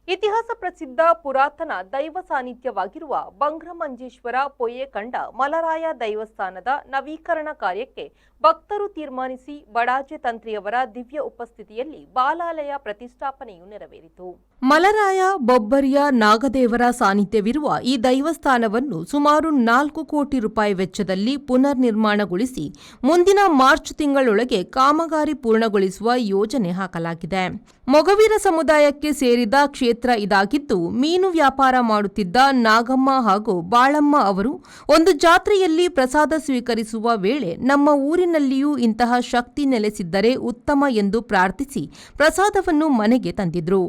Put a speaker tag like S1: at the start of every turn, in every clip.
S1: ಇತಿಹಾಸ ಪ್ರಸಿದ್ಧ ಪುರಾತನ ದೈವ ಸಾನ್ನಿಧ್ಯವಾಗಿರುವ ಬಂಗ್ರಮಂಜೇಶ್ವರ ಪೊಯ್ಯೆ ಕಂಡ ಮಲರಾಯ ದೈವಸ್ಥಾನದ ನವೀಕರಣ ಕಾರ್ಯಕ್ಕೆ ಭಕ್ತರು ತೀರ್ಮಾನಿಸಿ ಬಡಾಜೆ ತಂತ್ರಿಯವರ ದಿವ್ಯ ಉಪಸ್ಥಿತಿಯಲ್ಲಿ ಬಾಲಾಲಯ ಪ್ರತಿಷ್ಠಾಪನೆಯು ನೆರವೇರಿತು. ಮಲರಾಯ ಬೊಬ್ಬರಿಯ ನಾಗದೇವರ ಸಾನ್ನಿಧ್ಯವಿರುವ ಈ ದೈವಸ್ಥಾನವನ್ನು ಸುಮಾರು 4 ಕೋಟಿ ರೂಪಾಯಿ ವೆಚ್ಚದಲ್ಲಿ ಪುನರ್ ನಿರ್ಮಾಣಗೊಳಿಸಿ ಮುಂದಿನ ಮಾರ್ಚ್ ತಿಂಗಳೊಳಗೆ ಕಾಮಗಾರಿ ಪೂರ್ಣಗೊಳಿಸುವ ಯೋಜನೆ ಹಾಕಲಾಗಿದೆ. ಮೊಗವೀರ ಸಮುದಾಯಕ್ಕೆ ಸೇರಿದ ಕ್ಷೇತ್ರ ಇದಾಗಿದ್ದು, ಮೀನು ವ್ಯಾಪಾರ ಮಾಡುತ್ತಿದ್ದ ನಾಗಮ್ಮ ಹಾಗೂ ಬಾಳಮ್ಮ ಅವರು ಒಂದು ಜಾತ್ರೆಯಲ್ಲಿ ಪ್ರಸಾದ ಸ್ವೀಕರಿಸುವ ವೇಳೆ ನಮ್ಮ ಊರಿನಲ್ಲಿಯೂ ಇಂತಹ ಶಕ್ತಿ ನೆಲೆಸಿದ್ದರೆ ಉತ್ತಮ ಎಂದು ಪ್ರಾರ್ಥಿಸಿ ಪ್ರಸಾದವನ್ನು ಮನೆಗೆ ತಂದಿದ್ರು.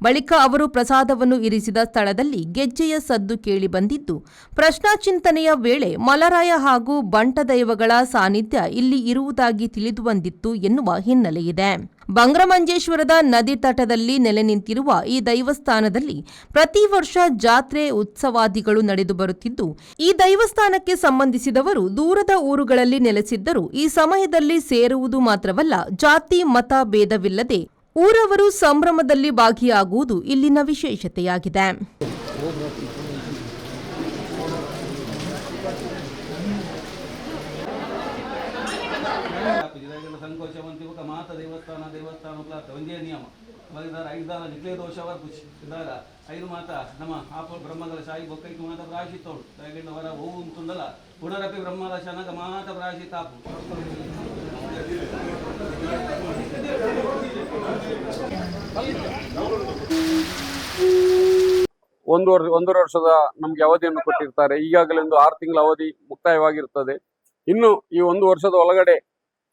S1: ಬಳಿಕ ಅವರು ಪ್ರಸಾದವನ್ನು ಇರಿಸಿದ ಸ್ಥಳದಲ್ಲಿ ಗೆಜ್ಜೆಯ ಸದ್ದು ಕೇಳಿ ಬಂದಿದ್ದು, ಪ್ರಶ್ನಾಚಿಂತನೆಯ ವೇಳೆ ಮಲರಾಯ ಹಾಗೂ ಬಂಟ ದೈವಗಳ ಸಾನ್ನಿಧ್ಯ ಇಲ್ಲಿ ಇರುವುದಾಗಿ ತಿಳಿದು ಬಂದಿತ್ತು ಎನ್ನುವ ಹಿನ್ನೆಲೆಯಿದೆ. ಬಂಗ್ರಮಂಜೇಶ್ವರದ ನದಿ ತಟದಲ್ಲಿ ನೆಲೆ ನಿಂತಿರುವ ಈ ದೈವಸ್ಥಾನದಲ್ಲಿ ಪ್ರತಿ ವರ್ಷ ಜಾತ್ರೆ ಉತ್ಸವಾದಿಗಳು ನಡೆದು ಬರುತ್ತಿದ್ದು, ಈ ದೈವಸ್ಥಾನಕ್ಕೆ ಸಂಬಂಧಿಸಿದವರು ದೂರದ ಊರುಗಳಲ್ಲಿ ನೆಲೆಸಿದ್ದರೂ ಈ ಸಮಯದಲ್ಲಿ ಸೇರುವುದು ಮಾತ್ರವಲ್ಲ, ಜಾತಿ ಮತ ಭೇದವಿಲ್ಲದೆ ಊರವರು ಸಂಭ್ರಮದಲ್ಲಿ ಭಾಗಿಯಾಗುವುದು ಇಲ್ಲಿನ ವಿಶೇಷತೆಯಾಗಿದೆ.
S2: ಸಂಕೋಚವಂತಿಕ ಮಾತ ದೇವಸ್ಥಾನ ಒಂದೇ ನಿಯಮ ಐದಾರ ನಿಕ್ಲೇ ದೋಷವರ ಇದಾಗ 5 ಮಾತ ನಮ್ಮ ಆಪ ಬ್ರಹ್ಮಗಳ ಶಾಯಿ ಬೊಕ್ಕೈಕು ಮಾತ ಪ್ರಾಶಿತ್ತೋಳು ದಯಗೆಂಡ ವರ ಓವು ತುಂಡಲ ಪುನರಪಿ ಬ್ರಹ್ಮದ ಶನಗ ಮಾತ ಪ್ರಾಶಿತಾಪು
S3: ಒಂದೂವರೆ ವರ್ಷದ ನಮ್ಗೆ ಅವಧಿಯನ್ನು ಕೊಟ್ಟಿರ್ತಾರೆ. ಈಗಾಗಲೇ ಒಂದು 6 ತಿಂಗಳ ಅವಧಿ ಮುಕ್ತಾಯವಾಗಿರುತ್ತದೆ. ಇನ್ನು ಈ 1 ವರ್ಷದ ಒಳಗಡೆ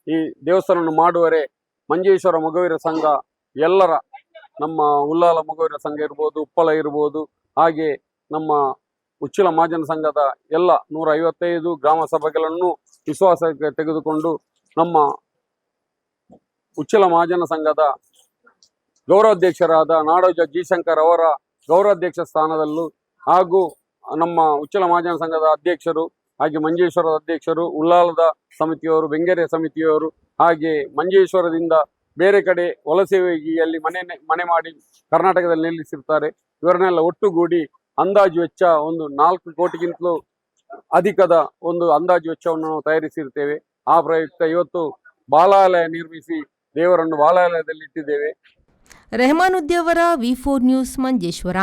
S3: ಈ ದೇವಸ್ಥಾನವನ್ನು ಮಾಡುವರೆ ಮಂಜೇಶ್ವರ ಮೊಗವೀರ ಸಂಘ ಎಲ್ಲರ, ನಮ್ಮ ಉಲ್ಲಾಲ ಮೊಗವೀರ ಸಂಘ ಇರ್ಬೋದು, ಉಪ್ಪಳ ಇರ್ಬೋದು, ಹಾಗೆ ನಮ್ಮ ಉಚ್ಚಿಲ ಮಹಾಜನ ಸಂಘದ ಎಲ್ಲ 155 ಗ್ರಾಮ ಸಭೆಗಳನ್ನು ವಿಶ್ವಾಸಕ್ಕೆ ತೆಗೆದುಕೊಂಡು ನಮ್ಮ ಉಚ್ಚಿಲ ಮಹಾಜನ ಸಂಘದ ಗೌರವಾಧ್ಯಕ್ಷರಾದ ನಾಡೋಜ ಜಿ ಶಂಕರ್ ಅವರ ಗೌರವಾಧ್ಯಕ್ಷ ಸ್ಥಾನದಲ್ಲೂ ಹಾಗೂ ನಮ್ಮ ಉಚ್ಚಿಲ ಮಹಾಜನ ಸಂಘದ ಅಧ್ಯಕ್ಷರು, ಹಾಗೆ ಮಂಜೇಶ್ವರದ ಅಧ್ಯಕ್ಷರು, ಉಲ್ಲಾಲದ ಸಮಿತಿಯವರು, ಬೆಂಗೆರೆ ಸಮಿತಿಯವರು, ಹಾಗೆ ಮಂಜೇಶ್ವರದಿಂದ ಬೇರೆ ಕಡೆ ವಲಸೆ ಹೋಗಿ ಅಲ್ಲಿ ಮನೆ ಮಾಡಿ ಕರ್ನಾಟಕದಲ್ಲಿ ನಿಲ್ಲಿಸಿರ್ತಾರೆ. ಇವರನ್ನೆಲ್ಲ ಒಟ್ಟುಗೂಡಿ ಅಂದಾಜು ವೆಚ್ಚ ಒಂದು 4 ಕೋಟಿಗಿಂತಲೂ ಅಧಿಕದ ಒಂದು ಅಂದಾಜು ವೆಚ್ಚವನ್ನು ನಾವು ತಯಾರಿಸಿರ್ತೇವೆ. ಆ ಪ್ರಯುಕ್ತ ಇವತ್ತು ಬಾಲಾಲಯ ನಿರ್ಮಿಸಿ ದೇವರನ್ನು ಬಾಲಾಲಯದಲ್ಲಿ ಇಟ್ಟಿದ್ದೇವೆ.
S1: ರೆಹಮಾನುದ್ದೀನ್ ಅವರ ವಿ4 ನ್ಯೂಸ್ ಮಂಜೇಶ್ವರ.